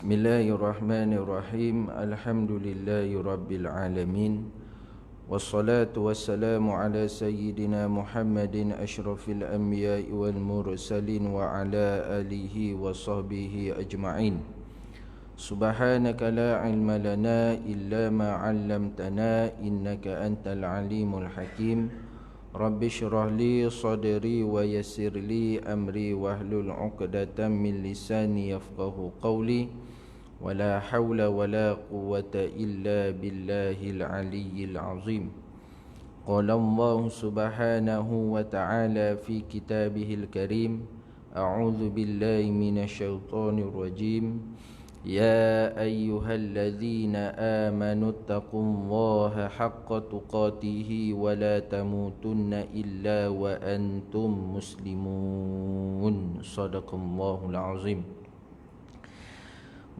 Bismillahirrahmanirrahim. Alhamdulillahi rabbil alamin. Wassalatu wassalamu ala sayyidina Muhammadin asyrafil anbiya'i wal mursalin wa ala alihi wa sahbihi ajma'in. Subhanaka la ilma lana illa ma 'allamtana innaka antal alimul hakim. Rabbi shrah li sadri wa yassir li amri wahlul 'uqdatam min lisani yafqahu qawli. ولا حول ولا قوة إلا بالله العلي العظيم. قال الله سبحانه وتعالى في كتابه الكريم: أعوذ بالله من الشيطان الرجيم. يا أيها الذين آمنوا اتقوا الله حق تقاته ولا تموتن إلا وأنتم مسلمون. صدق الله العظيم.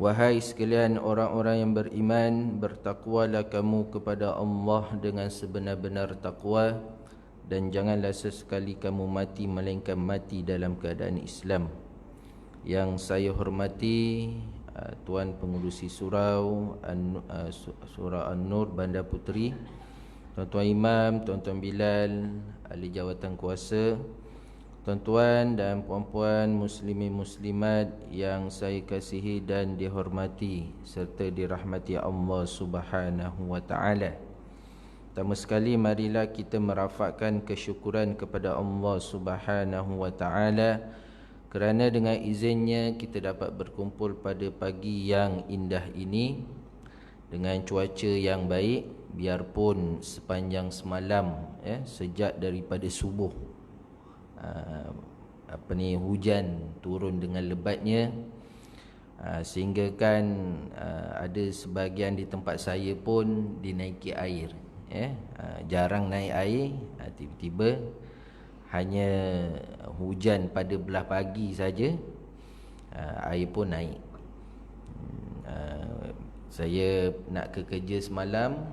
Wahai sekalian orang-orang yang beriman, bertakwalah kamu kepada Allah dengan sebenar-benar takwa, dan janganlah sesekali kamu mati melainkan mati dalam keadaan Islam. Yang saya hormati Tuan Pengurusi Surau Surau An-Nur Bandar Puteri, Tuan-Tuan Imam, Tuan-Tuan Bilal, Ahli Jawatan Kuasa, tuan-tuan dan puan-puan muslimin muslimat yang saya kasihi dan dihormati serta dirahmati Allah Subhanahu wa taala. Pertama sekali, marilah kita merafakkan kesyukuran kepada Allah Subhanahu wa taala kerana dengan izinnya kita dapat berkumpul pada pagi yang indah ini dengan cuaca yang baik, biarpun sepanjang semalam sejak daripada subuh hujan turun dengan lebatnya, sehingga kan ada sebahagian di tempat saya pun dinaiki air, jarang naik air, tiba-tiba hanya hujan pada belah pagi saja, air pun naik. Saya nak ke kerja semalam,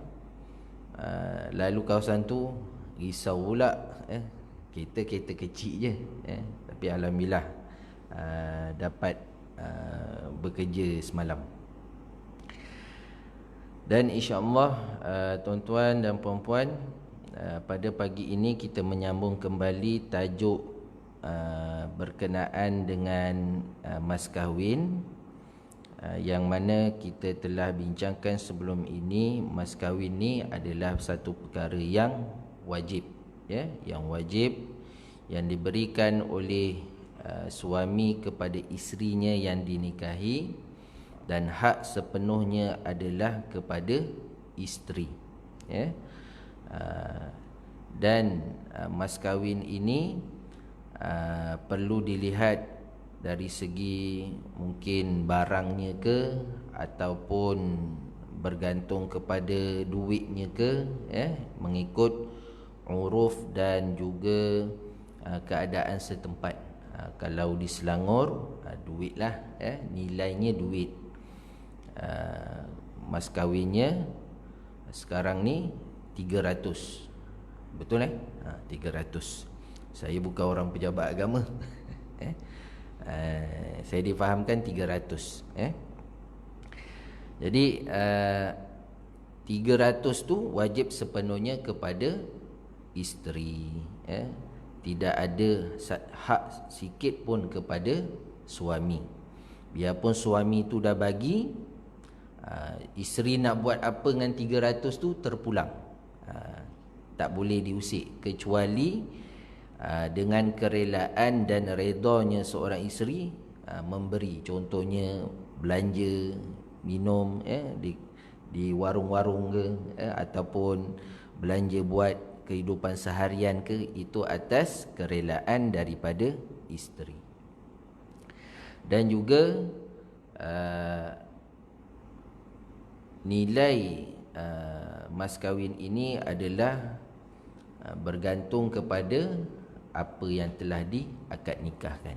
lalu kawasan tu risau pula, kereta kecil je, tapi alhamdulillah dapat bekerja semalam. Dan insya-Allah tuan-tuan dan puan-puan, pada pagi ini kita menyambung kembali tajuk berkenaan dengan mas kahwin, yang mana kita telah bincangkan sebelum ini. Mas kahwin ni adalah satu perkara yang wajib, yang wajib, yang diberikan oleh suami kepada isterinya yang dinikahi, dan hak sepenuhnya adalah kepada isteri, dan mas kahwin ini perlu dilihat dari segi mungkin barangnya ke, ataupun bergantung kepada duitnya ke, mengikut uruf dan juga keadaan setempat. Kalau di Selangor, duit lah, nilainya duit. Mas kahwinnya sekarang ni 300. Betul 300. Saya bukan orang pejabat agama. Saya difahamkan 300. Jadi 300 tu wajib sepenuhnya kepada isteri, tidak ada hak sikit pun kepada suami. Biarpun suami tu dah bagi, isteri nak buat apa dengan 300 tu terpulang, tak boleh diusik, kecuali dengan kerelaan dan redanya seorang isteri memberi, contohnya belanja minum di warung-warung ke, ataupun belanja buat kehidupan seharian ke, itu atas kerelaan daripada isteri. Dan juga nilai mas kahwin ini adalah bergantung kepada apa yang telah diakad nikahkan.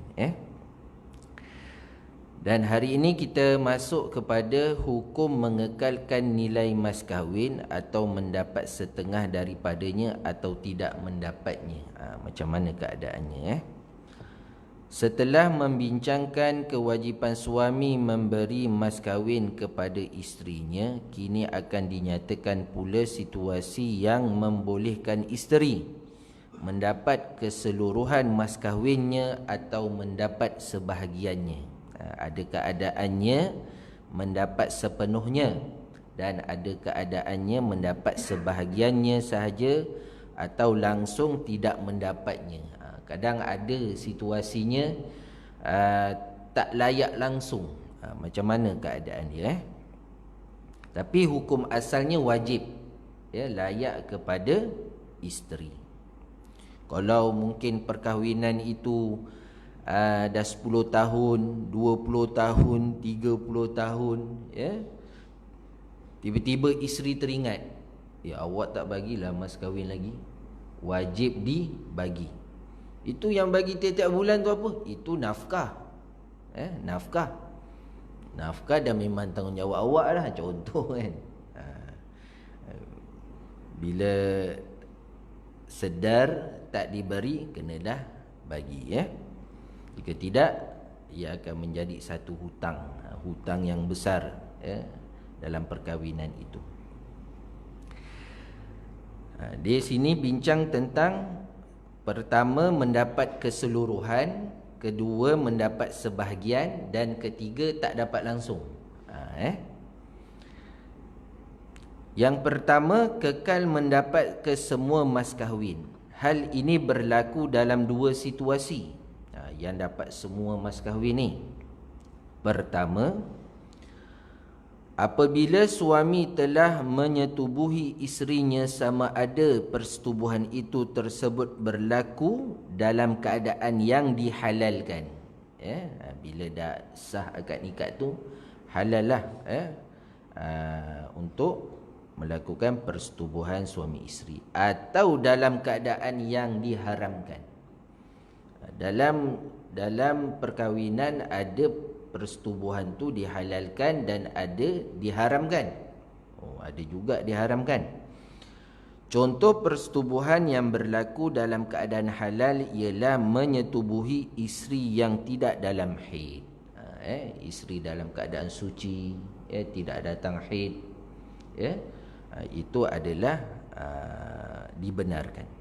Dan hari ini kita masuk kepada hukum mengekalkan nilai mas kahwin atau mendapat setengah daripadanya atau tidak mendapatnya. Macam mana keadaannya? Setelah membincangkan kewajipan suami memberi mas kahwin kepada isterinya, kini akan dinyatakan pula situasi yang membolehkan isteri mendapat keseluruhan mas kahwinnya atau mendapat sebahagiannya. Ada keadaannya mendapat sepenuhnya dan ada keadaannya mendapat sebahagiannya sahaja atau langsung tidak mendapatnya. Kadang ada situasinya tak layak langsung. Macam mana keadaan dia? Tapi hukum asalnya wajib, layak kepada isteri. Kalau mungkin perkahwinan itu dah 10 tahun, 20 tahun, 30 tahun, tiba-tiba isteri teringat, awak tak bagilah mas kahwin lagi, wajib dibagi. Itu yang bagi tiap-tiap bulan tu apa? Itu nafkah. Nafkah dah memang tanggungjawab awak lah, contoh kan. Bila sedar tak diberi, kena dah bagi, Jika tidak, ia akan menjadi satu hutang yang besar, dalam perkahwinan itu. Di sini bincang tentang pertama mendapat keseluruhan, kedua mendapat sebahagian, dan ketiga tak dapat langsung. Yang pertama, kekal mendapat kesemua mas kahwin. Hal ini berlaku dalam dua situasi yang dapat semua mas kahwin ni. Pertama, apabila suami telah menyetubuhi isterinya sama ada persetubuhan itu tersebut berlaku dalam keadaan yang dihalalkan. Bila dah sah akad nikah tu, halal lah untuk melakukan persetubuhan suami isteri, atau dalam keadaan yang diharamkan. Dalam perkahwinan ada persetubuhan tu dihalalkan dan ada diharamkan. Ada juga diharamkan. Contoh persetubuhan yang berlaku dalam keadaan halal ialah menyetubuhi isteri yang tidak dalam haid. Isteri dalam keadaan suci, tidak datang haid, itu adalah dibenarkan.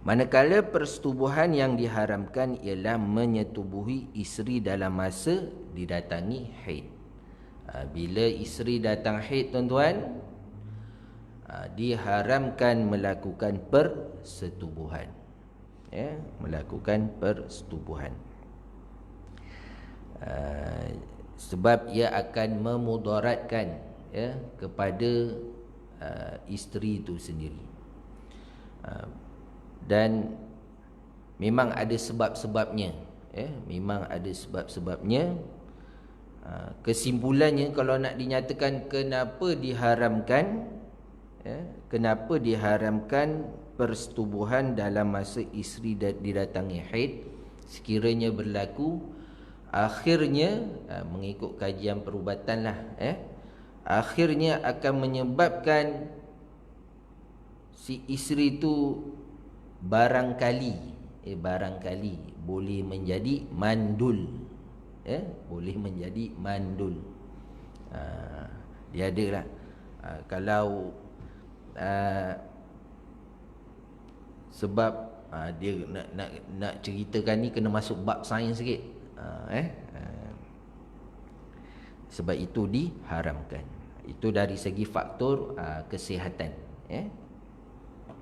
Manakala persetubuhan yang diharamkan ialah menyetubuhi isteri dalam masa didatangi haid. Bila isteri datang haid, tuan-tuan, diharamkan melakukan persetubuhan. Melakukan persetubuhan. Sebab ia akan memudaratkan kepada isteri itu sendiri. Dan memang ada sebab-sebabnya, memang ada sebab-sebabnya. Kesimpulannya, kalau nak dinyatakan kenapa diharamkan, kenapa diharamkan persetubuhan dalam masa isteri didatangi haid, sekiranya berlaku, akhirnya mengikut kajian perubatan lah, akhirnya akan menyebabkan si isteri itu barangkali boleh menjadi mandul, boleh menjadi mandul. Dia ada lah, kalau sebab dia nak ceritakan ni kena masuk bab sains sikit, sebab itu diharamkan. Itu dari segi faktor kesihatan.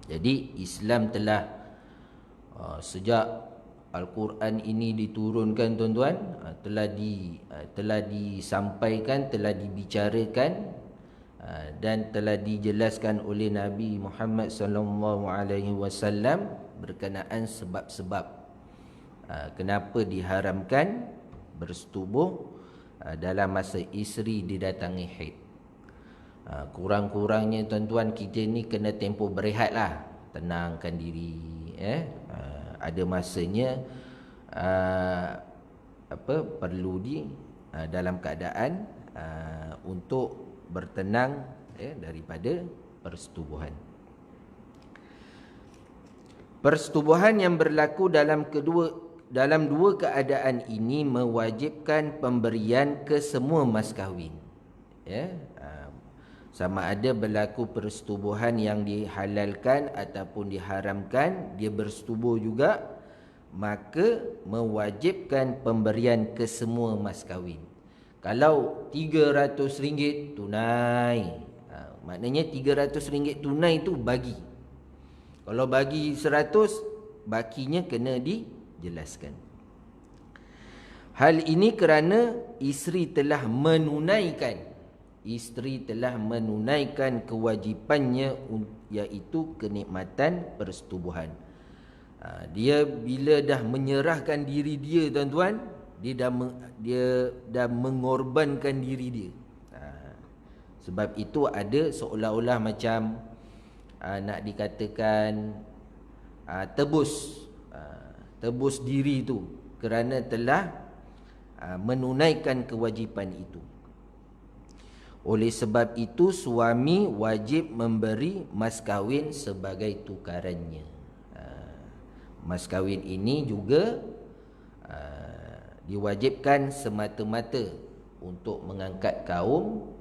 Jadi Islam telah sejak Al-Quran ini diturunkan, tuan-tuan, telah disampaikan, telah dibicarakan, dan telah dijelaskan oleh Nabi Muhammad SAW berkenaan sebab-sebab kenapa diharamkan bersetubuh dalam masa isteri didatangi haid. Kurang-kurangnya, tuan-tuan, kita ni kena tempoh berehat lah, tenangkan diri, ada masanya perlu dalam keadaan untuk bertenang daripada persetubuhan. Persetubuhan yang berlaku dalam dalam dua keadaan ini mewajibkan pemberian ke semua mas kahwin. Ya, sama ada berlaku persetubuhan yang dihalalkan ataupun diharamkan, dia bersetubuh juga, maka mewajibkan pemberian ke semua mas kahwin. Kalau RM300 tunai, maknanya RM300 tunai tu bagi. Kalau bagi 100, bakinya kena dijelaskan. Hal ini kerana isteri telah menunaikan kewajipannya, iaitu kenikmatan persetubuhan. Dia bila dah menyerahkan diri dia, tuan-tuan, dia dah mengorbankan diri dia. Sebab itu ada seolah-olah macam nak dikatakan tebus diri tu kerana telah menunaikan kewajipan itu. Oleh sebab itu suami wajib memberi mas kahwin sebagai tukarannya. Mas kahwin ini juga diwajibkan semata-mata untuk mengangkat kaum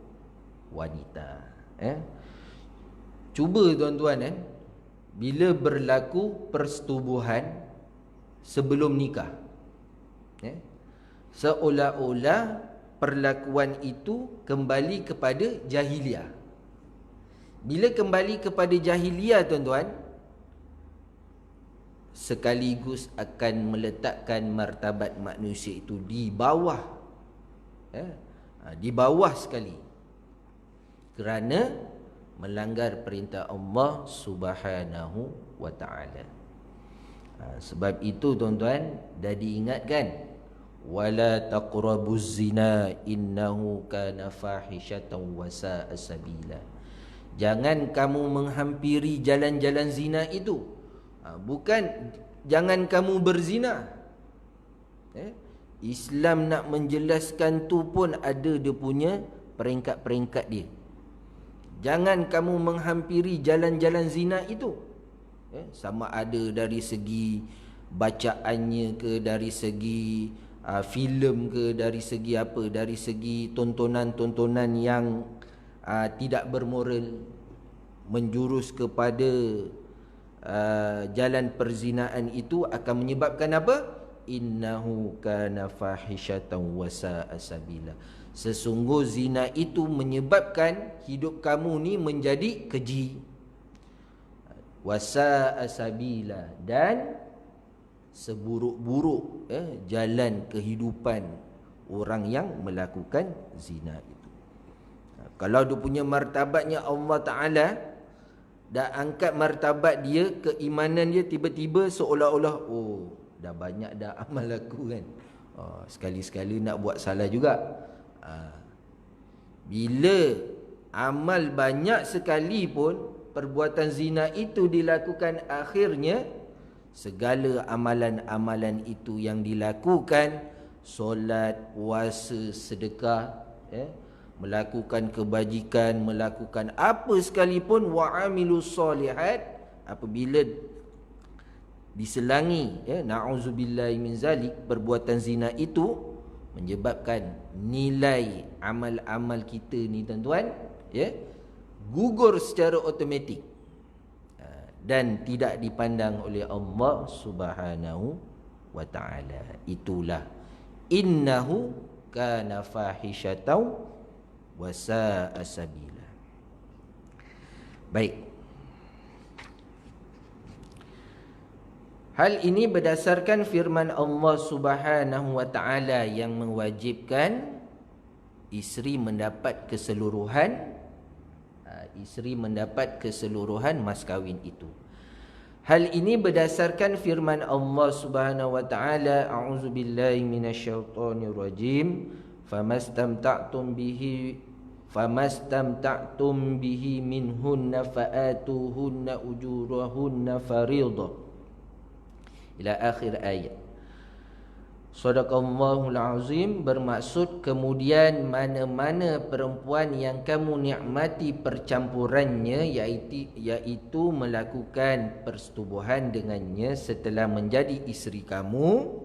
wanita. Cuba tuan-tuan, bila berlaku persetubuhan sebelum nikah, seolah-olah perlakuan itu kembali kepada jahiliah. Bila kembali kepada jahiliah, tuan-tuan, sekaligus akan meletakkan martabat manusia itu di bawah, di bawah sekali, kerana melanggar perintah Allah Subhanahu wa ta'ala. Sebab itu, tuan-tuan, dah diingatkan, wala taqrabuz zina innahu kana fahishatan wa sa'a sabila. Jangan kamu menghampiri jalan-jalan zina itu. Bukan jangan kamu berzina. Islam nak menjelaskan tu pun ada dia punya peringkat-peringkat dia. Jangan kamu menghampiri jalan-jalan zina itu. Sama ada dari segi bacaannya ke, dari segi filem ke, dari segi apa, dari segi tontonan-tontonan yang tidak bermoral, menjurus kepada jalan perzinaan, itu akan menyebabkan apa? Innahu kana fahishatan wa sa'a sabila. Sesungguh zina itu menyebabkan hidup kamu ni menjadi keji. Wa sa'a sabila, dan seburuk-buruk jalan kehidupan orang yang melakukan zina itu. Kalau dia punya martabatnya Allah Ta'ala dah angkat martabat dia, keimanan dia, tiba-tiba seolah-olah dah banyak dah amal aku kan, sekali-sekala nak buat salah juga. Bila amal banyak sekali pun perbuatan zina itu dilakukan, akhirnya segala amalan-amalan itu yang dilakukan, solat, puasa, sedekah, melakukan kebajikan, melakukan apa sekalipun, wa'amilus solihat, apabila diselangi na'udzubillahi min zalik, perbuatan zina itu menyebabkan nilai amal-amal kita ni, tuan-tuan, gugur secara automatik dan tidak dipandang oleh Allah Subhanahu wa ta'ala. Itulah innahu kana fahishatan wa sa'a sabila. Baik, hal ini berdasarkan firman Allah Subhanahu wa ta'ala yang mewajibkan isteri mendapat keseluruhan mas kahwin itu. Hal ini berdasarkan firman Allah Subhanahu wa ta'ala, a'udzubillahi minasyaitonir rajim, famastamta'tum bihi minhunna fa'atuhunna ujurahunna fariidah, ila akhir ayat. Sadaqallahul azim, bermaksud kemudian mana-mana perempuan yang kamu nikmati percampurannya, iaitu melakukan persetubuhan dengannya setelah menjadi isteri kamu,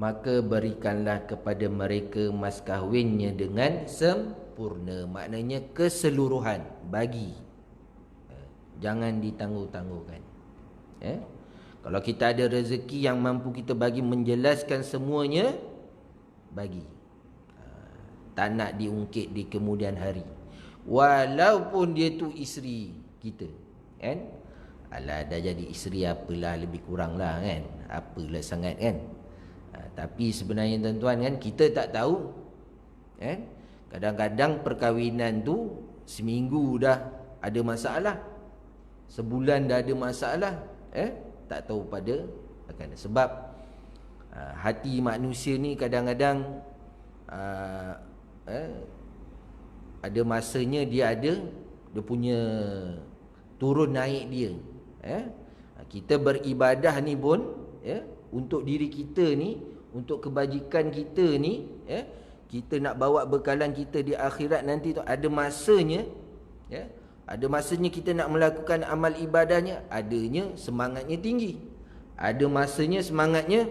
maka berikanlah kepada mereka mas kahwinnya dengan sempurna. Maknanya keseluruhan, bagi. Jangan ditangguh-tangguhkan. Kalau kita ada rezeki yang mampu kita bagi menjelaskan semuanya, bagi. Tak nak diungkit di kemudian hari. Walaupun dia tu isteri kita, kan? Alah, dah jadi isteri apalah, lebih kurang lah, kan? Apalah sangat, kan? Tapi sebenarnya tuan-tuan, kan, kita tak tahu, kan? Kadang-kadang perkahwinan tu seminggu dah ada masalah, sebulan dah ada masalah, tak tahu pada akan. Sebab hati manusia ni kadang-kadang ada masanya dia punya turun naik dia. Kita beribadah ni pun, untuk diri kita ni, untuk kebajikan kita ni, kita nak bawa bekalan kita di akhirat nanti tu, ada masanya, ada masanya kita nak melakukan amal ibadahnya, adanya semangatnya tinggi, ada masanya semangatnya,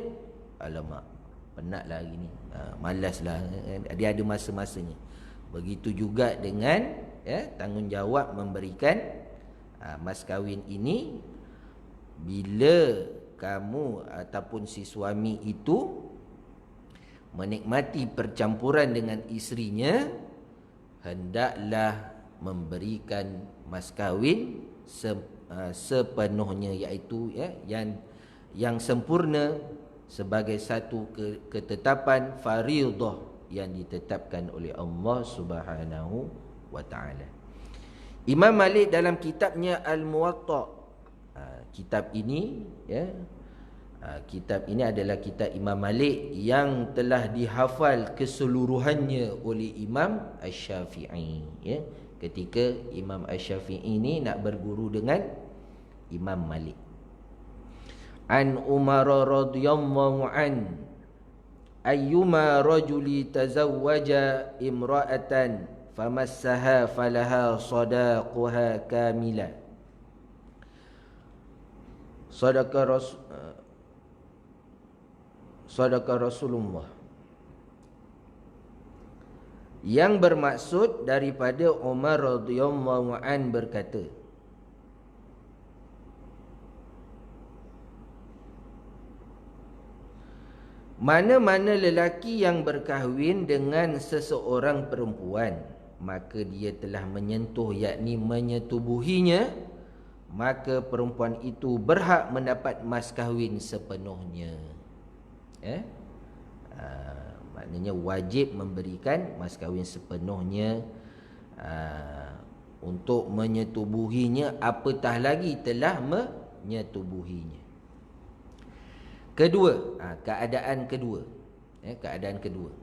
alamak, penatlah hari ni, malaslah. Dia ada masa-masanya. Begitu juga dengan tanggungjawab memberikan mas kahwin ini. Bila kamu ataupun si suami itu menikmati percampuran dengan isterinya, hendaklah memberikan mas kahwin sepenuhnya, iaitu yang sempurna, sebagai satu ketetapan faridah yang ditetapkan oleh Allah Subhanahu wa taala. Imam Malik dalam kitabnya Al-Muwatta, kitab ini adalah kitab Imam Malik yang telah dihafal keseluruhannya oleh Imam Asy-Syafi'i, ketika Imam Asy-Syafi'i ini nak berguru dengan Imam Malik. An Umar radhiyallahu an, ayyuma rajuli tazawwaja imra'atan famassaha falaha sadaquha kamila. Sadaqa Rasulullah. Yang bermaksud daripada Umar radhiyallahu an berkata, mana-mana lelaki yang berkahwin dengan seseorang perempuan, maka dia telah menyentuh, yakni menyetubuhinya, maka perempuan itu berhak mendapat mas kahwin sepenuhnya. Maknanya wajib memberikan mas kahwin sepenuhnya, untuk menyetubuhinya, apatah lagi telah menyetubuhinya. Kedua, keadaan kedua. Keadaan kedua.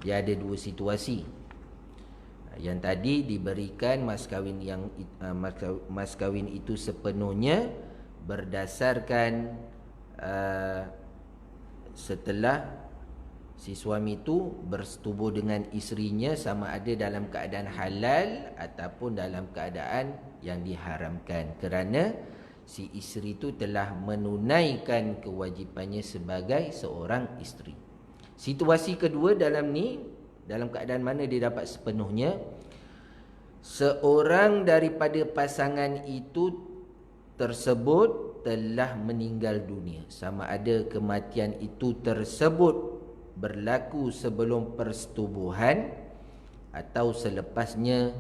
Dia ada dua situasi. Yang tadi diberikan mas kahwin mas kahwin itu sepenuhnya berdasarkan setelah si suami itu bersetubuh dengan isterinya, sama ada dalam keadaan halal ataupun dalam keadaan yang diharamkan, kerana si isteri itu telah menunaikan kewajipannya sebagai seorang isteri. Situasi kedua dalam keadaan mana dia dapat sepenuhnya? Seorang daripada pasangan itu tersebut telah meninggal dunia, sama ada kematian itu tersebut berlaku sebelum persetubuhan atau selepasnya.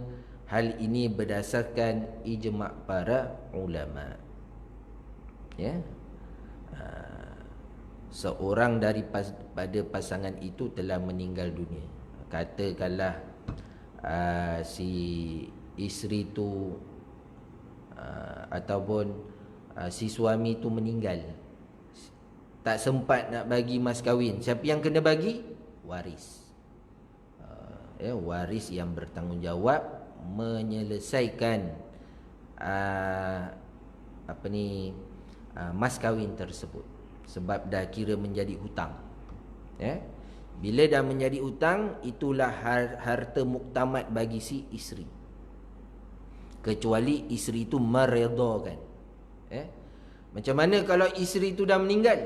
Hal ini berdasarkan ijma' para ulama. Seorang daripada pasangan itu telah meninggal dunia. Katakanlah si isteri itu ataupun si suami itu meninggal, tak sempat nak bagi mas kahwin. Siapa yang kena bagi? Waris. Waris yang bertanggungjawab menyelesaikan mas kahwin tersebut, sebab dah kira menjadi hutang. Bila dah menjadi hutang, itulah harta muktamad bagi si isteri, kecuali isteri itu meredakan. Macam mana kalau isteri itu dah meninggal?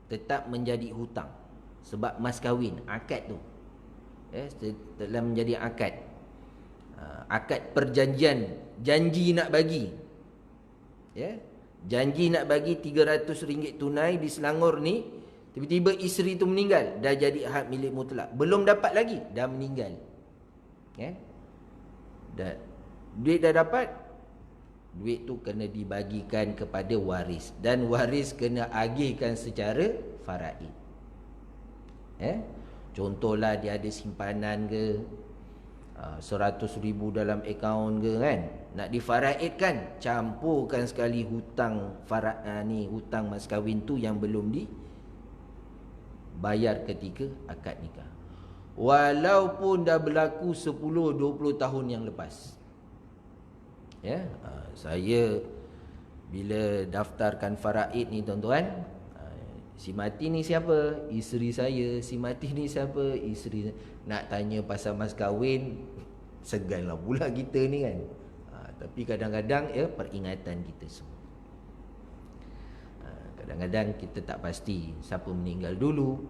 tetap menjadi hutang. Sebab mas kahwin, akad tu telah menjadi akad. Akad perjanjian, janji nak bagi, janji nak bagi RM300 tunai di Selangor ni. Tiba-tiba isteri tu meninggal, dah jadi hak milik mutlak. Belum dapat lagi, dah meninggal. Duit dah dapat, duit tu kena dibagikan kepada waris, dan waris kena agihkan secara faraid. Contohlah dia ada simpanan ke, 100,000 dalam akaun ke kan, nak difaraidkan, campurkan sekali hutang hutang mas kahwin tu yang belum dibayar ketika akad nikah, walaupun dah berlaku 10-20 tahun yang lepas. Saya bila daftarkan faraid ni tuan-tuan, si mati ni siapa? Isteri saya. Si mati ni siapa? Isteri saya. Nak tanya pasal mas kahwin, seganlah pula kita ni kan. Tapi kadang-kadang peringatan kita semua. Kadang-kadang kita tak pasti siapa meninggal dulu,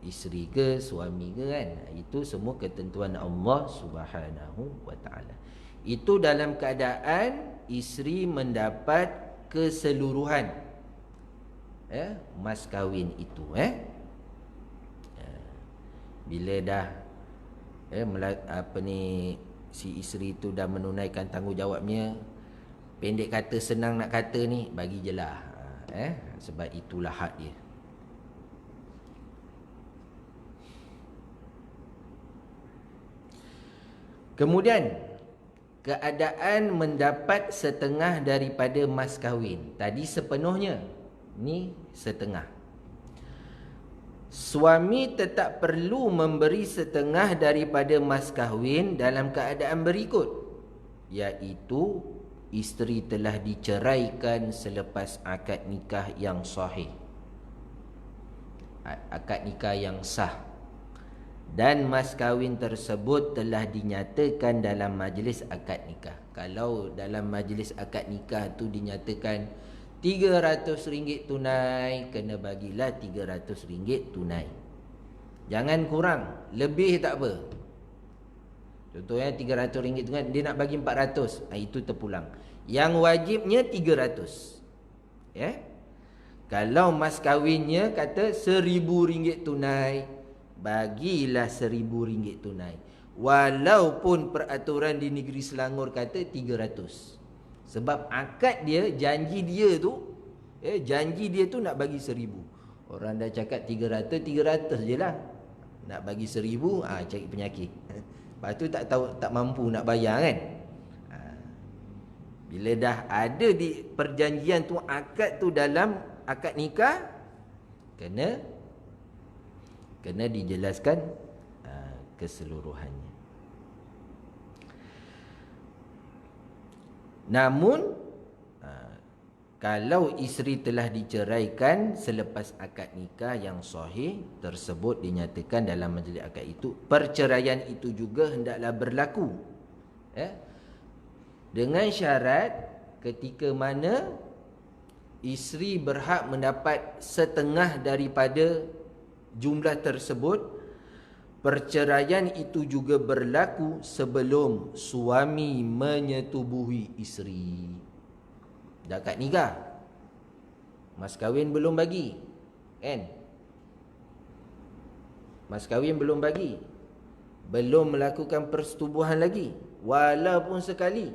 isteri ke, suami ke kan. Itu semua ketentuan Allah Subhanahu wa ta'ala. Itu dalam keadaan isteri mendapat keseluruhan mas kahwin itu. Bila dah si isteri tu dah menunaikan tanggungjawabnya, pendek kata senang nak kata ni, bagi je lah. Sebab itulah hak dia. Kemudian keadaan mendapat setengah daripada mas kahwin. Tadi sepenuhnya, ni setengah. Suami tetap perlu memberi setengah daripada mas kahwin dalam keadaan berikut, iaitu isteri telah diceraikan selepas akad nikah yang sahih, akad nikah yang sah, dan mas kahwin tersebut telah dinyatakan dalam majlis akad nikah. Kalau dalam majlis akad nikah tu dinyatakan RM300 tunai, kena bagilah RM300 tunai. Jangan kurang, lebih tak apa. Contohnya RM300 tunai, dia nak bagi RM400, itu terpulang. Yang wajibnya RM300. Kalau mas kahwinnya kata RM1,000 tunai, bagilah RM1,000 tunai. Walaupun peraturan di negeri Selangor kata RM300. Sebab akad dia, janji dia tu nak bagi RM1,000. Orang dah cakap RM300 je lah. Nak bagi RM1,000, cari penyakit. Lepas tu tak mampu nak bayar kan. Bila dah ada di perjanjian tu, akad tu dalam akad nikah, kena dijelaskan keseluruhannya. Namun kalau isteri telah diceraikan selepas akad nikah yang sahih tersebut dinyatakan dalam majlis akad itu, perceraian itu juga hendaklah berlaku dengan syarat ketika mana isteri berhak mendapat setengah daripada jumlah tersebut. Perceraian itu juga berlaku sebelum suami menyetubuhi isteri. Dah akad nikah, mas kahwin belum bagi, kan? Mas kahwin belum bagi, belum melakukan persetubuhan lagi, walaupun sekali.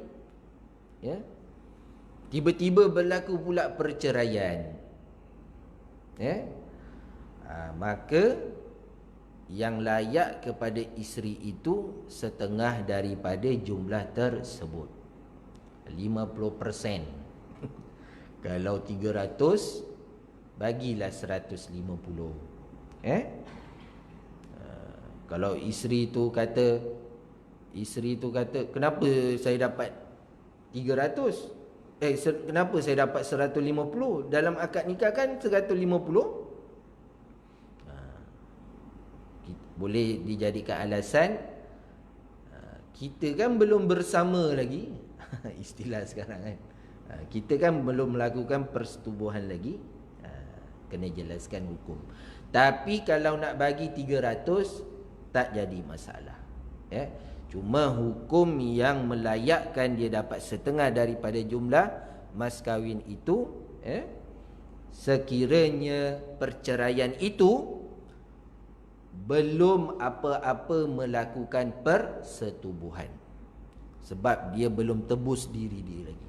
Tiba-tiba berlaku pula perceraian. Maka yang layak kepada isteri itu setengah daripada jumlah tersebut, 50%. Kalau 300, bagilah 150. Kalau isteri tu kata, kenapa saya dapat 300? Kenapa saya dapat 150? Dalam akad nikah kan 150. Boleh dijadikan alasan, kita kan belum bersama lagi. Istilah sekarang kan, kita kan belum melakukan persetubuhan lagi. kena jelaskan hukum. Tapi kalau nak bagi 300 tak jadi masalah. Cuma hukum yang melayakkan dia dapat setengah daripada jumlah mas kahwin itu, sekiranya perceraian itu belum apa-apa melakukan persetubuhan, sebab dia belum tebus diri dia lagi.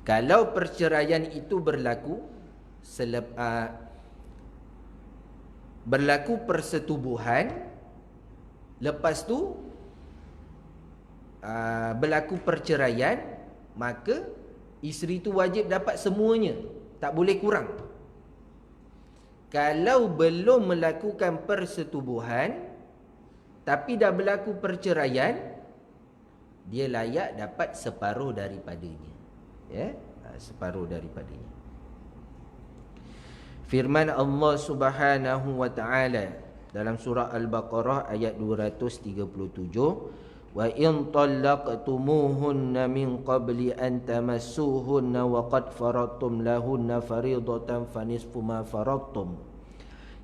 Kalau perceraian itu berlaku persetubuhan, lepas tu berlaku perceraian, maka isteri tu wajib dapat semuanya, tak boleh kurang. Kalau belum melakukan persetubuhan tapi dah berlaku perceraian, dia layak dapat separuh daripadanya. Separuh daripadanya. Firman Allah Subhanahu wa taala dalam surah Al-Baqarah ayat 237, wa in talaqtumuhunna min qabli an tamassuhunna wa qad faradtum lahunna fariidatan fanisfu ma faradtum.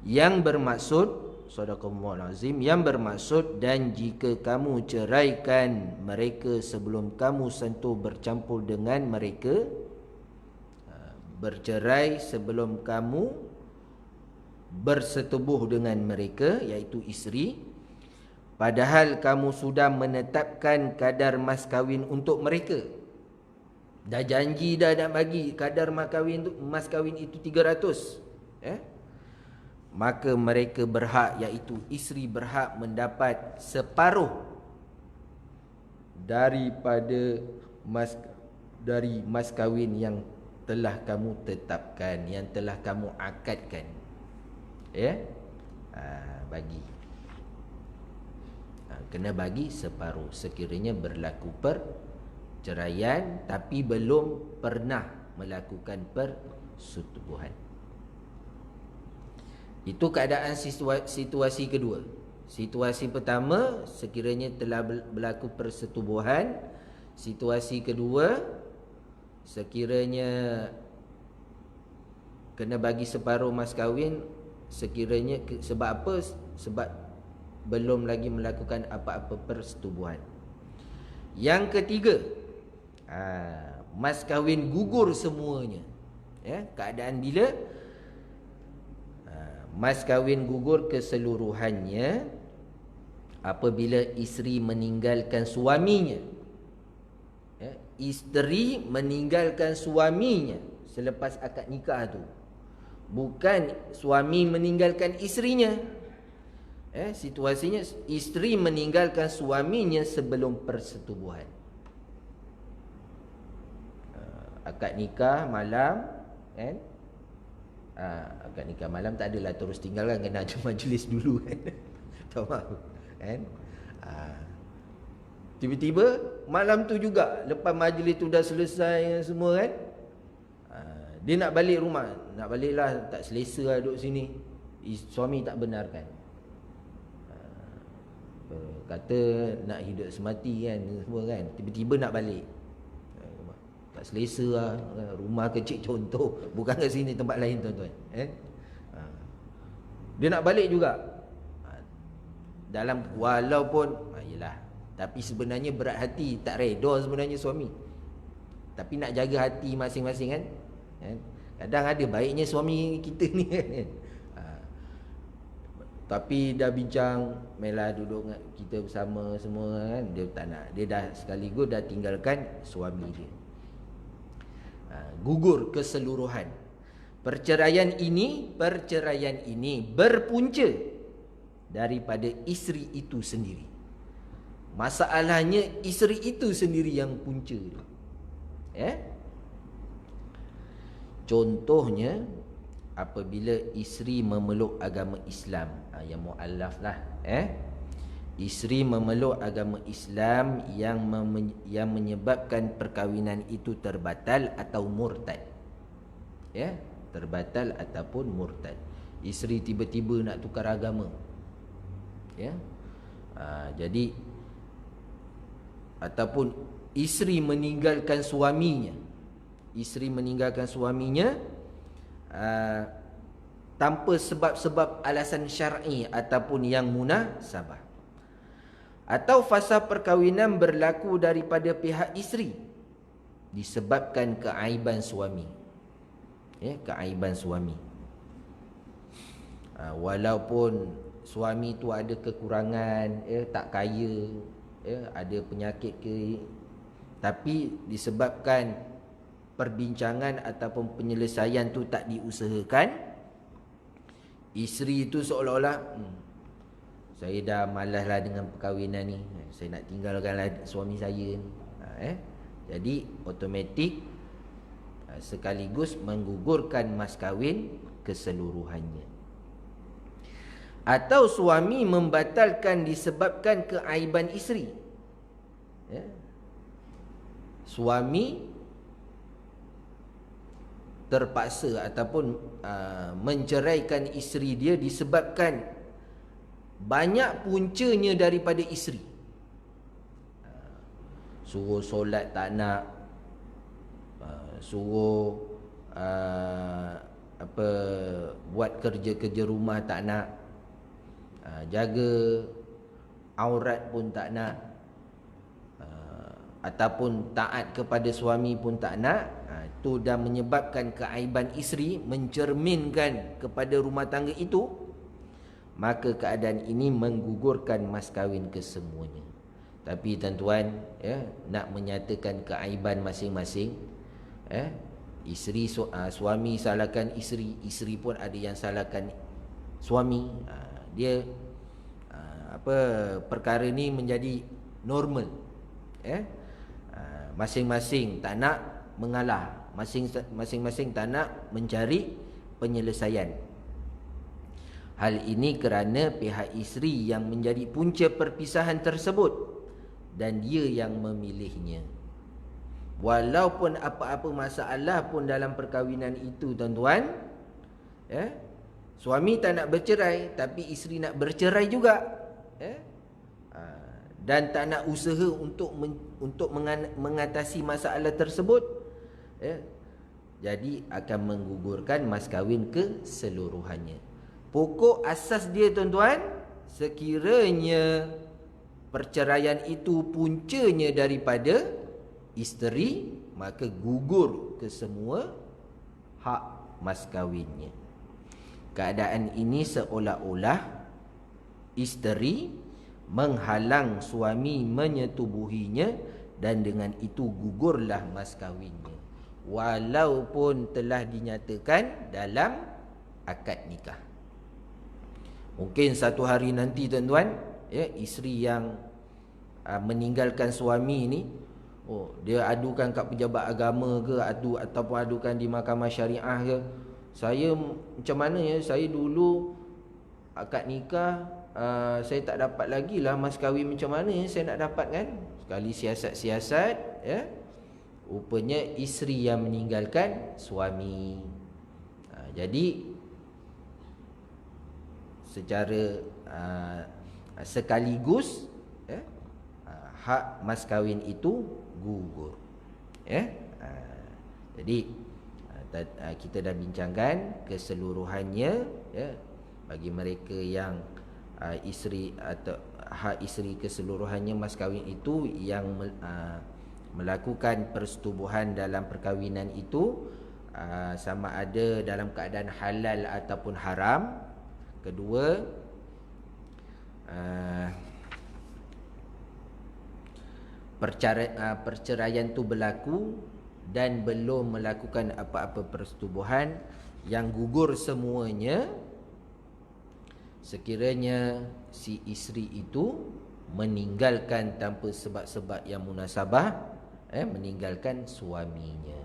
Yang bermaksud, sadaqallahul azim, yang bermaksud, dan jika kamu ceraikan mereka sebelum kamu sentuh bercampur dengan mereka, bercerai sebelum kamu bersetubuh dengan mereka, iaitu isteri, padahal kamu sudah menetapkan kadar mas kahwin untuk mereka, dah janji dah nak bagi kadar mas kahwin itu 300, maka mereka berhak, iaitu isteri berhak mendapat separuh daripada mas kahwin yang telah kamu tetapkan, yang telah kamu akadkan. Bagi kena bagi separuh sekiranya berlaku perceraian tapi belum pernah melakukan persetubuhan. Itu keadaan situasi kedua. Situasi pertama, sekiranya telah berlaku persetubuhan. Situasi kedua, sekiranya kena bagi separuh mas kahwin, sekiranya sebab apa? Sebab belum lagi melakukan apa-apa persetubuhan. Yang ketiga, mas kahwin gugur semuanya. Keadaan bila mas kahwin gugur keseluruhannya apabila isteri meninggalkan suaminya. Isteri meninggalkan suaminya selepas akad nikah tu, bukan suami meninggalkan isterinya. Situasinya isteri meninggalkan suaminya sebelum persetubuhan. Akad nikah malam, akad nikah malam tak adalah terus tinggalkan, kena ada majlis dulu kan. Tahu kan? Tiba-tiba malam tu juga, lepas majlis tu dah selesai semua kan, dia nak balik rumah. Nak balik lah, tak selesa lah duduk sini. Suami tak benarkan, kata nak hidup semati kan, semua kan. Tiba-tiba nak balik, tak selesa lah. Rumah kecil contoh, bukan kat sini, tempat lain tuan-tuan. Dia nak balik juga. Dalam walaupun yelah, tapi sebenarnya berat hati, tak reda sebenarnya suami, tapi nak jaga hati masing-masing kan. Kadang ada baiknya suami kita ni kan. Tapi dah bincang, melah duduk dengan kita bersama semua kan, dia tak nak, dia dah sekaligus dah tinggalkan suami dia. Gugur keseluruhan. Perceraian ini berpunca daripada isteri itu sendiri. Masalahnya isteri itu sendiri yang punca. Contohnya apabila isteri memeluk agama Islam, yang muallaf lah, isteri memeluk agama Islam yang menyebabkan perkahwinan itu terbatal atau murtad. Terbatal ataupun murtad. Isteri tiba-tiba nak tukar agama. Jadi ataupun isteri meninggalkan suaminya isteri meninggalkan suaminya tanpa sebab-sebab alasan syar'i ataupun yang munasabah. Atau fasa perkahwinan berlaku daripada pihak isteri disebabkan keaiban suami. Keaiban suami. Walaupun suami tu ada kekurangan, tak kaya, ada penyakit ke, tapi disebabkan perbincangan ataupun penyelesaian tu tak diusahakan, isteri tu seolah-olah saya dah malas lah dengan perkahwinan ni, saya nak tinggalkanlah suami saya ni. Jadi automatik sekaligus menggugurkan mas kahwin keseluruhannya. Atau suami membatalkan disebabkan keaiban isteri. Suami terpaksa ataupun menceraikan isteri dia disebabkan banyak puncanya daripada isteri. Suruh solat tak nak, suruh buat kerja-kerja rumah tak nak, jaga aurat pun tak nak, ataupun taat kepada suami pun tak nak. Itu dah menyebabkan keaiban isteri, mencerminkan kepada rumah tangga itu, maka keadaan ini menggugurkan mas kahwin kesemuanya. Tapi tuan-tuan, nak menyatakan keaiban masing-masing, isteri suami salahkan isteri, isteri pun ada yang salahkan suami. Dia perkara ni menjadi normal. Masing-masing tak nak mengalah, masing-masing tak nak mencari penyelesaian. Hal ini kerana pihak isteri yang menjadi punca perpisahan tersebut dan dia yang memilihnya. Walaupun apa-apa masalah pun dalam perkahwinan itu, tuan-tuan, suami tak nak bercerai tapi isteri nak bercerai juga, dan tak nak usaha untuk mengatasi masalah tersebut, jadi akan menggugurkan mas kahwin keseluruhannya. Pokok asas dia, tuan-tuan, sekiranya perceraian itu puncanya daripada isteri, maka gugur kesemua hak mas kahwinnya. Keadaan ini seolah-olah isteri menghalang suami menyetubuhinya, dan dengan itu gugurlah mas kahwinnya, walaupun telah dinyatakan dalam akad nikah. Mungkin satu hari nanti, tuan-tuan, isteri yang meninggalkan suami ni, dia adukan kat pejabat agama ke, ataupun adukan di mahkamah syariah ke, saya macam mana saya dulu akad nikah, saya tak dapat lagi lah mas kahwin, macam mana saya nak dapat kan? Sekali siasat-siasat, rupanya isteri yang meninggalkan suami. Jadi secara sekaligus hak mas kahwin itu gugur. Jadi kita dah bincangkan keseluruhannya, bagi mereka yang isteri atau hak isteri keseluruhannya mas kahwin itu yang melakukan persetubuhan dalam perkahwinan itu, sama ada dalam keadaan halal ataupun haram. Kedua, perceraian itu berlaku dan belum melakukan apa-apa persetubuhan, yang gugur semuanya sekiranya si isteri itu meninggalkan tanpa sebab-sebab yang munasabah, meninggalkan suaminya.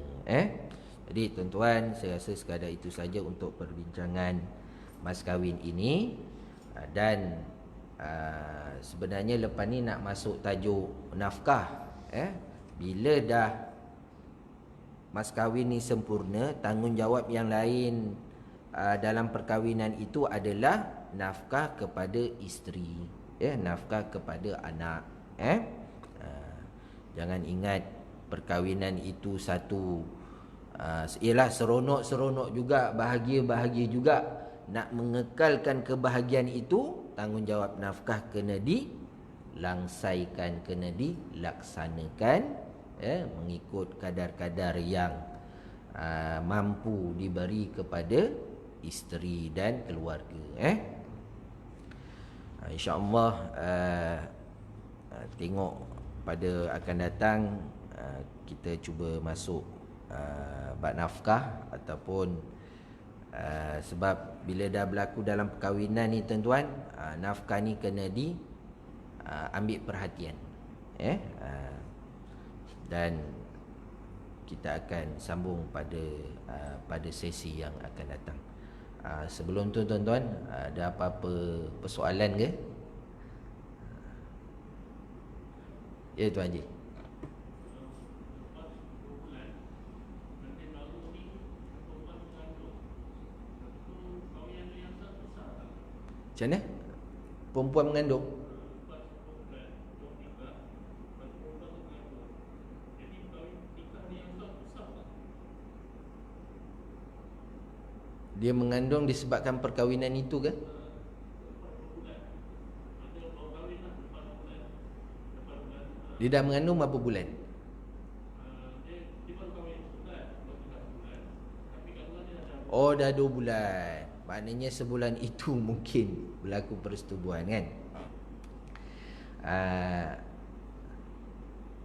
Jadi tuan-tuan, saya rasa sekadar itu saja untuk perbincangan mas kahwin ini. Dan sebenarnya lepas ni nak masuk tajuk nafkah. Bila dah mas kahwin ni sempurna, tanggungjawab yang lain dalam perkahwinan itu adalah nafkah kepada isteri, nafkah kepada anak. Jangan ingat perkahwinan itu satu Ialah seronok-seronok juga, bahagia-bahagia juga. Nak mengekalkan kebahagiaan itu, tanggungjawab nafkah kena dilangsaikan, kena dilaksanakan, mengikut kadar-kadar yang mampu diberi kepada isteri dan keluarga. InsyaAllah tengok pada akan datang kita cuba masuk bab nafkah ataupun sebab bila dah berlaku dalam perkahwinan ni tuan-tuan, nafkah ni kena ambil perhatian, dan kita akan sambung pada sesi yang akan datang. Sebelum tu tuan-tuan, ada apa-apa persoalan ke? Ya Tuan Haji. Macam mana? Perempuan mengandung? Dia mengandung disebabkan perkahwinan itu ke? Dia dah mengandung berapa bulan? Oh, dah 2 bulan. Maknanya sebulan itu mungkin berlaku persetubuhan kan?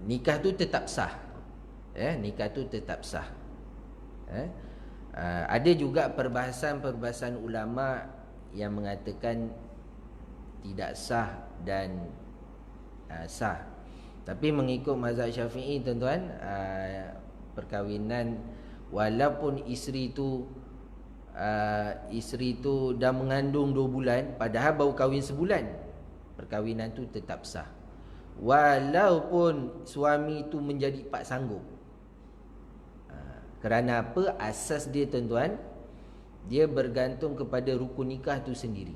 Nikah tu tetap sah. Nikah tu tetap sah. Ada juga perbahasan ulama yang mengatakan tidak sah dan sah. Tapi mengikut mazhab Syafi'i tuan-tuan, perkahwinan walaupun isteri tu dah mengandung 2 bulan padahal baru kahwin sebulan, perkahwinan tu tetap sah. Walaupun suami tu menjadi pak sanggup. Kerana apa? Asas dia tuan-tuan, dia bergantung kepada rukun nikah tu sendiri.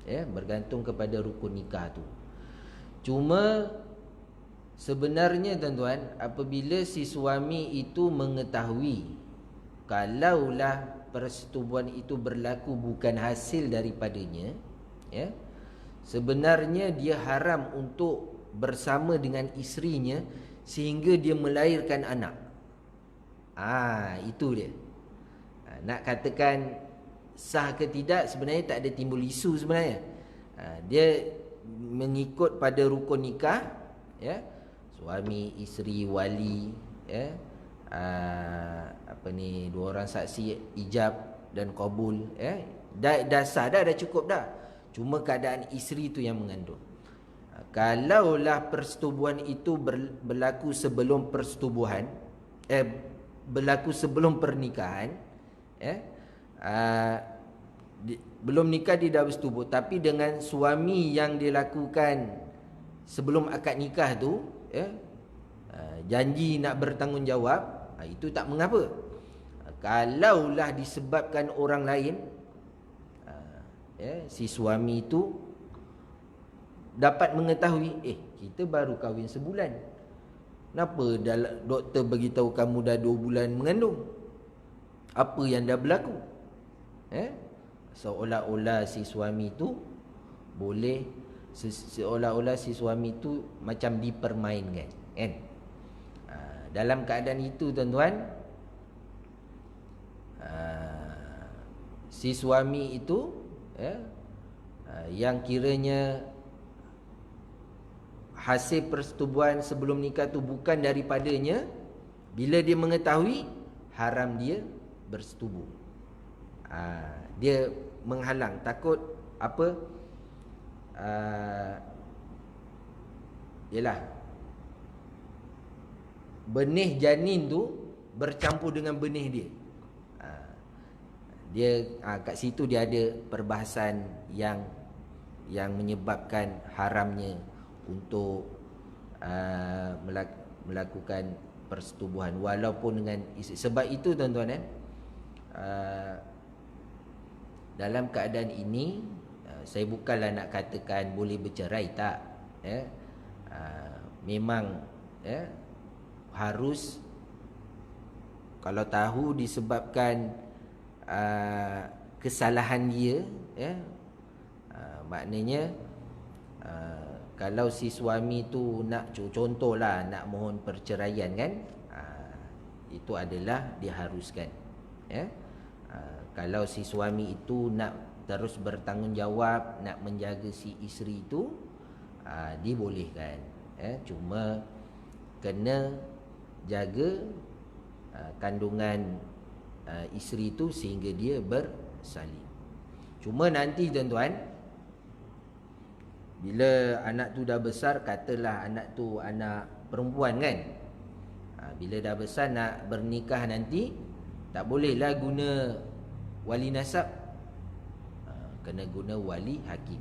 Bergantung kepada rukun nikah tu. Cuma sebenarnya tuan-tuan, apabila si suami itu mengetahui kalaulah persetubuhan itu berlaku bukan hasil daripadanya, sebenarnya dia haram untuk bersama dengan isterinya sehingga dia melahirkan anak. Itu dia. Nak katakan sah ke tidak, sebenarnya tak ada timbul isu sebenarnya. Dia mengikut pada rukun nikah, suami, isteri, wali, dua orang saksi ijab dan qabul, dah sah dah cukup dah. Cuma keadaan isteri tu yang mengandung. Kalaulah persetubuhan itu berlaku sebelum persetubuhan, berlaku sebelum pernikahan, belum nikah dia dah bersetubuh, tapi dengan suami yang dilakukan sebelum akad nikah tu, janji nak bertanggungjawab, itu tak mengapa. Kalaulah disebabkan orang lain, si suami itu dapat mengetahui, kita baru kahwin sebulan, kenapa doktor beritahu kamu dah 2 bulan mengandung? Apa yang dah berlaku? Seolah-olah si suami itu boleh, seolah-olah si suami itu macam dipermainkan, kan? Dalam keadaan itu tuan-tuan, si suami itu yang kiranya hasil persetubuhan sebelum nikah tu bukan daripadanya, bila dia mengetahui, haram dia bersetubuh. Dia menghalang, takut apa? Yalah, benih janin tu bercampur dengan benih dia. Kat situ dia ada perbahasan yang menyebabkan haramnya untuk melakukan persetubuhan walaupun dengan isteri. Sebab itu tuan-tuan, dalam keadaan ini, saya bukanlah nak katakan boleh bercerai, tak. Memang harus Kalau tahu disebabkan kesalahan dia, ya, maknanya kalau si suami tu nak, contohlah nak mohon perceraian kan, itu adalah diharuskan, ya. Kalau si suami itu nak terus bertanggungjawab, nak menjaga si isteri itu, dibolehkan, ya. Cuma kena jaga kandungan isteri itu sehingga dia bersalin. Cuma nanti tuan-tuan, bila anak tu dah besar, katalah anak tu anak perempuan kan, bila dah besar nak bernikah nanti, tak bolehlah guna wali nasab, kena guna wali hakim.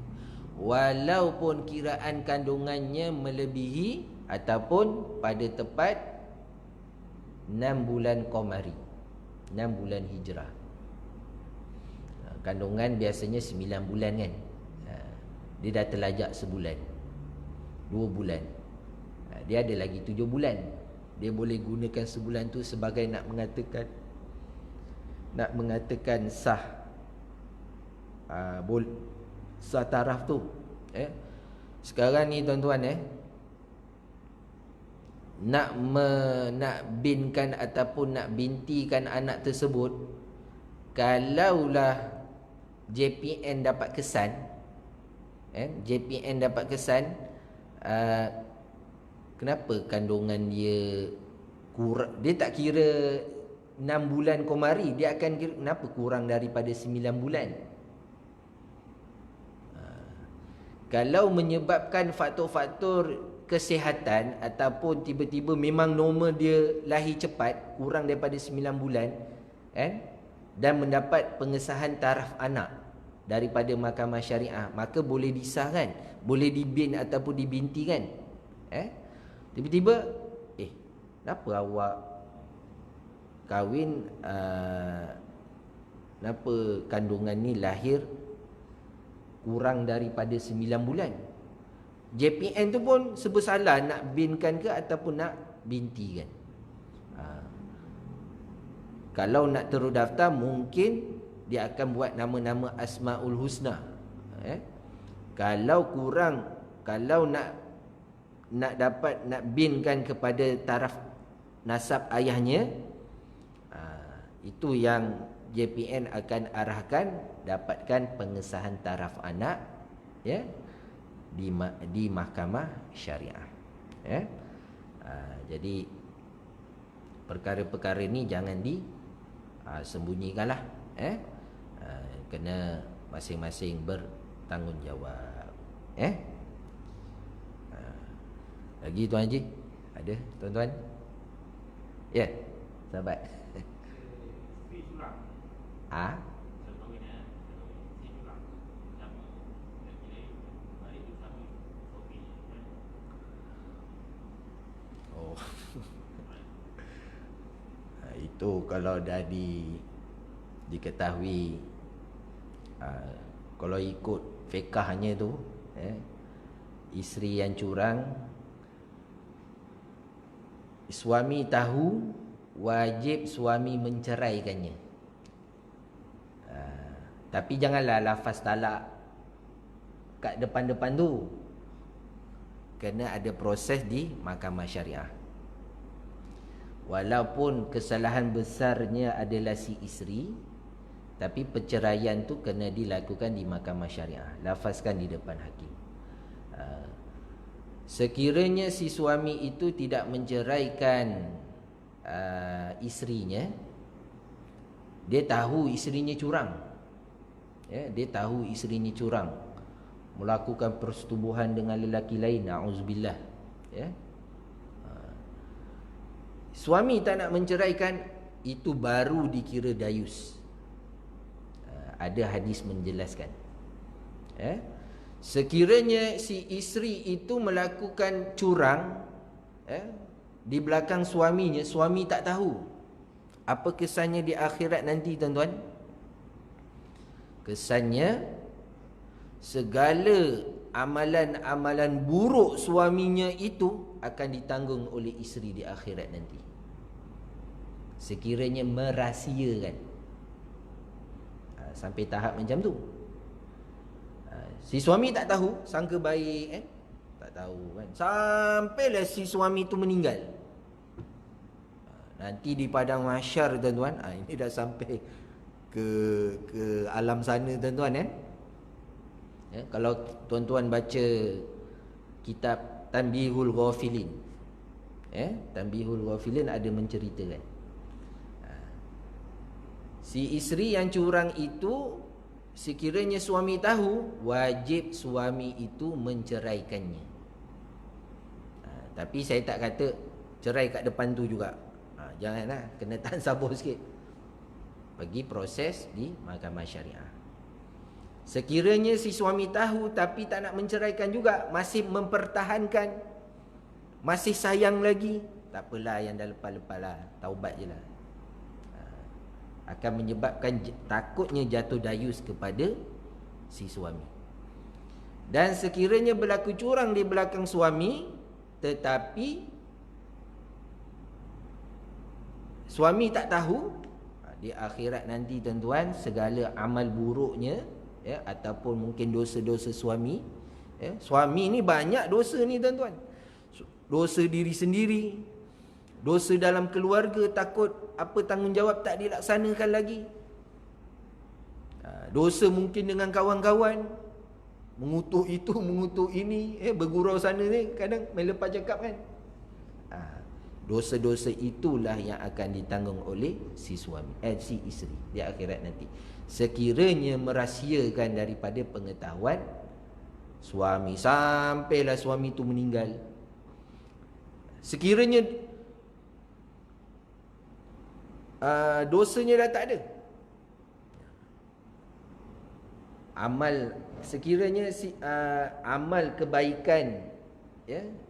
Walaupun kiraan kandungannya melebihi ataupun pada tepat 6 bulan qamari, 6 bulan hijrah. Kandungan biasanya 9 bulan kan, dia dah terlajak sebulan, 2 bulan, dia ada lagi 7 bulan. Dia boleh gunakan sebulan tu sebagai nak mengatakan sah, sah taraf tu, Sekarang ni tuan-tuan, nak binkan ataupun nak bintikan anak tersebut, kalaulah JPN dapat kesan, JPN dapat kesan, kenapa kandungan dia kurang, dia tak kira 6 bulan qamari, dia akan kira kenapa kurang daripada 9 bulan. Kalau menyebabkan faktor-faktor kesihatan ataupun tiba-tiba memang normal dia lahir cepat, kurang daripada 9 bulan, dan mendapat pengesahan taraf anak daripada mahkamah syariah, maka boleh disahkan, boleh dibin ataupun dibintikan. Tiba-tiba, kenapa awak kahwin, kenapa kandungan ni lahir kurang daripada 9 bulan? JPN tu pun sebersalah nak binkan ke ataupun nak bintikan. Kalau nak terus daftar, mungkin dia akan buat nama-nama Asmaul Husna. Kalau kurang, kalau nak binkan kepada taraf nasab ayahnya, itu yang JPN akan arahkan, dapatkan pengesahan taraf anak, di mahkamah syariah. Jadi perkara-perkara ni jangan disembunyikanlah. Kena masing-masing bertanggungjawab. Lagi Tuan Haji? Ada tuan-tuan? Ya, sahabat. Oh. Itu kalau dah diketahui, kalau ikut fiqahnya tu, isteri yang curang, suami tahu, wajib suami menceraikannya. Tapi janganlah lafaz talak kat depan-depan tu, kena ada proses di mahkamah syariah. Walaupun kesalahan besarnya adalah si isteri, tapi perceraian tu kena dilakukan di mahkamah syariah, lafazkan di depan hakim. Sekiranya si suami itu tidak menceraikan isterinya, dia tahu isterinya curang, dia tahu isterinya curang, melakukan persetubuhan dengan lelaki lain, na'udzubillah, suami tak nak menceraikan, itu baru dikira dayus. Ada hadis menjelaskan. Sekiranya si isteri itu melakukan curang, di belakang suaminya, suami tak tahu, apa kesannya di akhirat nanti tuan-tuan? Kesannya, segala amalan-amalan buruk suaminya itu akan ditanggung oleh isteri di akhirat nanti. sekiranya merahsiakan. Sampai tahap macam tu. Si suami tak tahu, sangka baik tak tahu kan. Sampailah si suami tu meninggal. Nanti di padang mahsyar tuan-tuan, ini dah sampai ke alam sana tuan-tuan kalau tuan-tuan baca kitab Tanbihul Ghafilin, Tanbihul Ghafilin ada menceritakan si isteri yang curang itu, sekiranya suami tahu, wajib suami itu menceraikannya. Tapi saya tak kata cerai kat depan tu juga. Janganlah, kena tahan sabar sikit. Bagi proses di mahkamah syariah. Sekiranya si suami tahu tapi tak nak menceraikan juga, masih mempertahankan, masih sayang lagi, tak apalah, yang dah lepas-lepas lah, taubat je lah. Akan menyebabkan takutnya jatuh dayus kepada si suami. Dan sekiranya berlaku curang di belakang suami, tetapi suami tak tahu, di akhirat nanti tuan-tuan, segala amal buruknya ataupun mungkin dosa-dosa suami, suami ni banyak dosa ni tuan-tuan. Dosa diri sendiri, dosa dalam keluarga, takut apa tanggungjawab tak dilaksanakan lagi. Dosa mungkin dengan kawan-kawan, mengutuk itu, mengutuk ini, bergurau sana ni, kadang main lepas cakap kan. Dosa-dosa itulah yang akan ditanggung oleh si suami, si isteri di akhirat nanti. Sekiranya merahsiakan daripada pengetahuan suami, sampailah suami tu meninggal. Sekiranya dosanya dah tak ada, amal, sekiranya amal kebaikan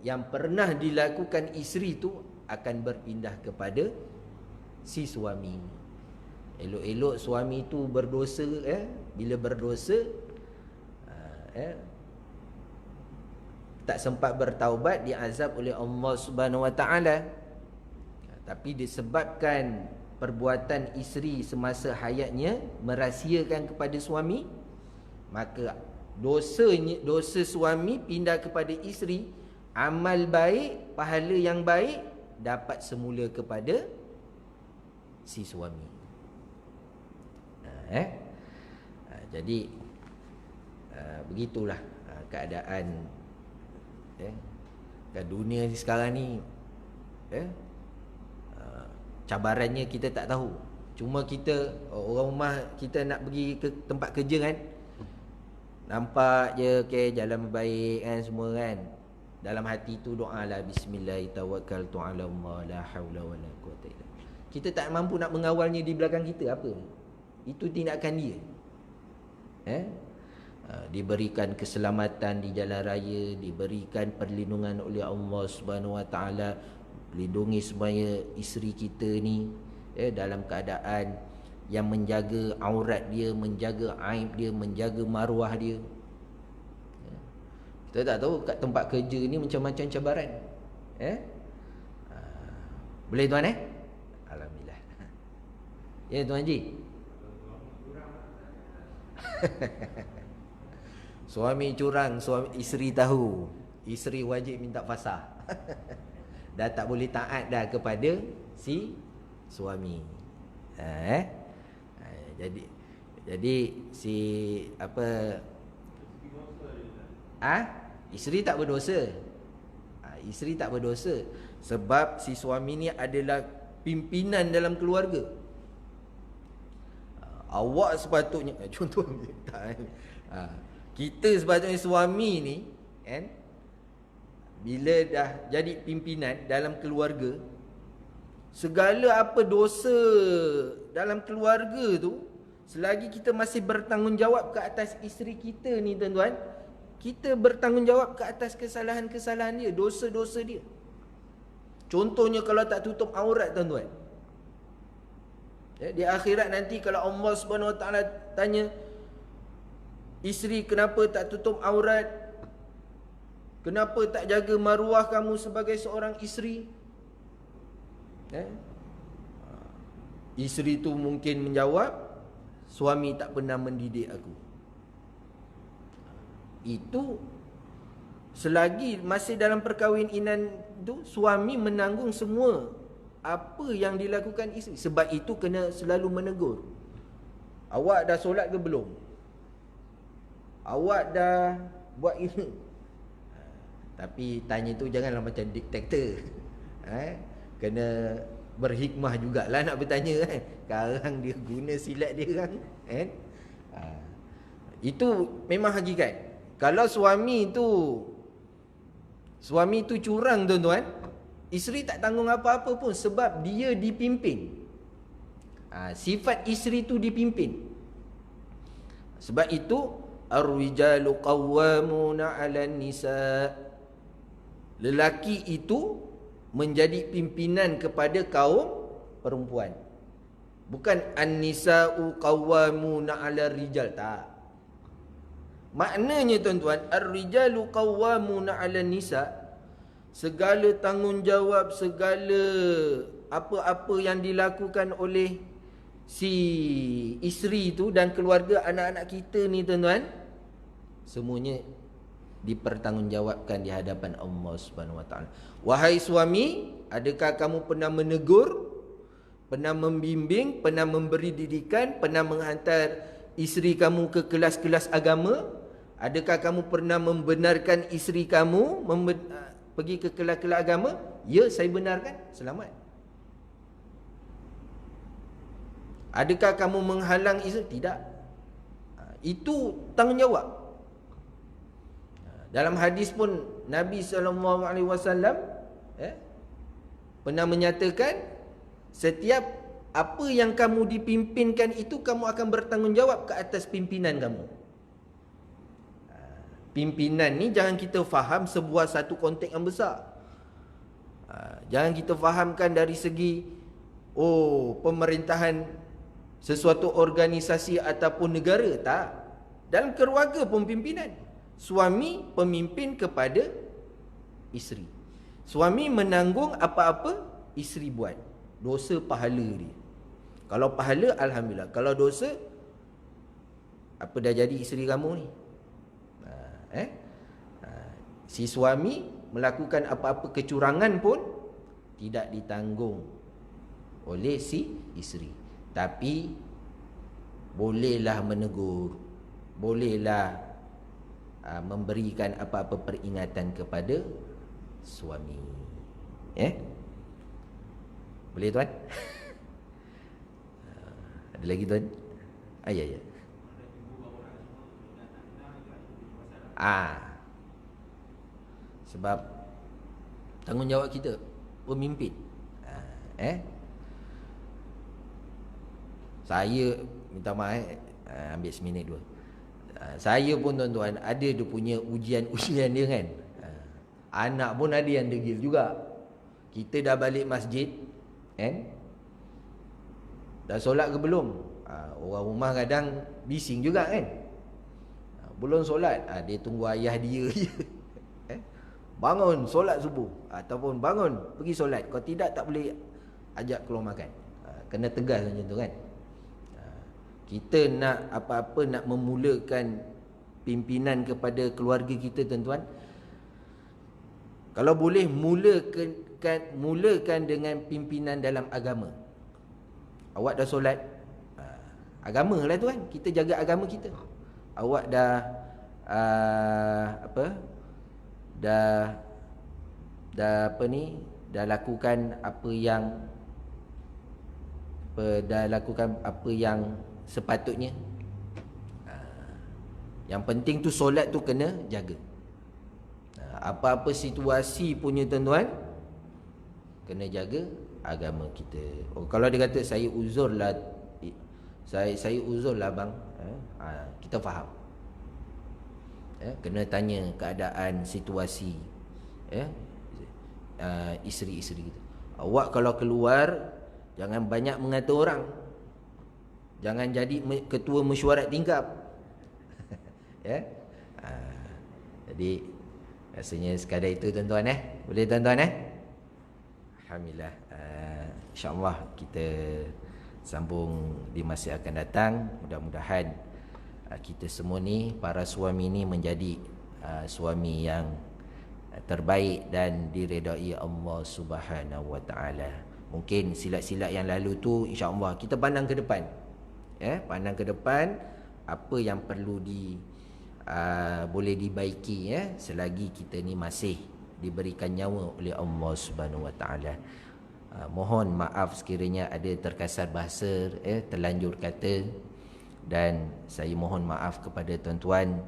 yang pernah dilakukan isteri tu akan berpindah kepada si suami. Elok-elok suami tu berdosa, bila berdosa tak sempat bertaubat, diazab oleh Allah Subhanahu Wa Taala. Tapi disebabkan perbuatan isteri semasa hayatnya merahsiakan kepada suami, maka dosa suami pindah kepada isteri, amal baik, pahala yang baik dapat semula kepada si suami. Jadi begitulah keadaan kat dunia sekarang ni. Cabarannya kita tak tahu. Cuma kita, orang rumah kita nak pergi ke tempat kerja kan, nampak je jalan baik kan, semua kan, dalam hati tu doa lah, bismillahirrahmanirrahim, tawakkaltu ala Allah, la haula wala quwwata illa billah. Kita tak mampu nak mengawalnya di belakang kita, apa itu tindakan dia. Diberikan keselamatan di jalan raya, diberikan perlindungan oleh Allah Subhanahu Wa Taala, lindungi supaya isteri kita ni dalam keadaan yang menjaga aurat dia, menjaga aib dia, menjaga maruah dia. Kita tak tahu kat tempat kerja ni macam-macam cabaran. Boleh tuan Alhamdulillah. Ya Tuan Haji. Suami curang, isteri tahu, isteri wajib minta fasah. Dah tak boleh taat dah kepada si suami. Jadi si apa, isteri tak berdosa. Isteri tak berdosa sebab si suami ni adalah pimpinan dalam keluarga. Awak sepatutnya contoh kita sepatutnya suami ni kan, bila dah jadi pimpinan dalam keluarga, segala apa dosa dalam keluarga tu, selagi kita masih bertanggungjawab ke atas isteri kita ni tuan-tuan, kita bertanggungjawab ke atas kesalahan-kesalahan dia, dosa-dosa dia. Contohnya kalau tak tutup aurat tuan-tuan, di akhirat nanti kalau Allah Subhanahu Wa Taala tanya, isteri kenapa tak tutup aurat, kenapa tak jaga maruah kamu sebagai seorang isteri? Isteri tu mungkin menjawab, suami tak pernah mendidik aku. Itu selagi masih dalam perkahwinan tu, suami menanggung semua apa yang dilakukan isteri. Sebab itu kena selalu menegur. Awak dah solat ke belum? Awak dah buat ini? Tapi tanya tu janganlah macam diktator. Kena berhikmah jugalah nak bertanya kan. Sekarang dia guna silat dia kan. Itu memang hakikat. Kalau suami tu curang tuan-tuan, isteri tak tanggung apa-apa pun sebab dia dipimpin. Sifat isteri tu dipimpin. Sebab itu ar-rijalu qawwamuna 'alan nisa. Lelaki itu menjadi pimpinan kepada kaum perempuan. Bukan an-nisa'u qawwamuna 'alar rijal, tak. Maknanya tuan-tuan, ar-rijalu qawwamuna 'alan nisa, segala tanggungjawab, segala apa-apa yang dilakukan oleh si isteri tu dan keluarga anak-anak kita ni tuan-tuan, semuanya dipertanggungjawabkan di hadapan Allah Subhanahu Wa Taala. Wahai suami, adakah kamu pernah menegur, pernah membimbing, pernah memberi didikan, pernah menghantar isteri kamu ke kelas-kelas agama? Adakah kamu pernah membenarkan isteri kamu pergi ke kelas-kelas agama? Ya, saya benarkan. Selamat. Adakah kamu menghalang isteri? Tidak. Itu tanggungjawab. Dalam hadis pun Nabi SAW pernah menyatakan, setiap apa yang kamu dipimpinkan itu, kamu akan bertanggungjawab ke atas pimpinan kamu. Pimpinan ni jangan kita faham sebuah satu konteks yang besar. Jangan kita fahamkan dari segi pemerintahan sesuatu organisasi ataupun negara. Tak. Dalam keluarga pun pimpinan. Suami pemimpin kepada isteri. Suami menanggung apa-apa isteri buat. Dosa pahala dia. Kalau pahala, alhamdulillah. Kalau dosa, apa dah jadi isteri kamu ni? Si suami melakukan apa-apa kecurangan pun tidak ditanggung oleh si isteri. Tapi bolehlah menegur, bolehlah memberikan apa-apa peringatan kepada suami. Boleh tuan? Ada lagi tuan? Ya. Sebab tanggungjawab kita pemimpin. Saya minta maaf, ambil seminit dua. Saya pun tuan-tuan ada dia punya ujian-ujian dia kan. Anak pun ada yang degil juga. Kita dah balik masjid kan? Dah solat ke belum? Orang rumah kadang bising juga kan. Belum solat, dia tunggu ayah dia je. Bangun solat subuh, ataupun bangun pergi solat. Kalau tidak, tak boleh ajak keluar makan. Kena tegas macam tu kan. Kita nak apa-apa, nak memulakan pimpinan kepada keluarga kita tuan-tuan, kalau boleh mulakan dengan pimpinan dalam agama. Awak dah solat, agama lah tuan, kita jaga agama kita. Awak dah dah lakukan apa yang sepatutnya. Yang penting tu solat tu kena jaga. Apa-apa situasi punya tuan-tuan, kena jaga agama kita. Kalau dia kata saya uzurlah, saya uzurlah bang, kita faham. Kena tanya keadaan situasi isteri-isteri kita. Awak kalau keluar, jangan banyak mengata orang. Jangan jadi ketua mesyuarat tingkap. Jadi rasanya sekadar itu tuan-tuan. Boleh tuan-tuan. Alhamdulillah. InsyaAllah kita sambung di masa akan datang. Mudah-mudahan kita semua ni, para suami ni menjadi suami yang terbaik dan diredai Allah Subhanahu Wa Taala. Mungkin silat-silat yang lalu tu insya-Allah kita pandang ke depan. Pandang ke depan apa yang perlu boleh dibaiki selagi kita ni masih diberikan nyawa oleh Allah Subhanahu Wa Taala. Mohon maaf sekiranya ada terkasar bahasa, terlanjur kata, dan saya mohon maaf kepada tuan-tuan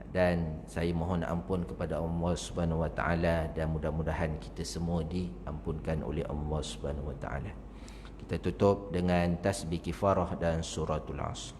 dan saya mohon ampun kepada Allah Subhanahu Wa Taala, dan mudah-mudahan kita semua diampunkan oleh Allah Subhanahu Wa Taala. Kita tutup dengan tasbih kifarah dan suratul Asr.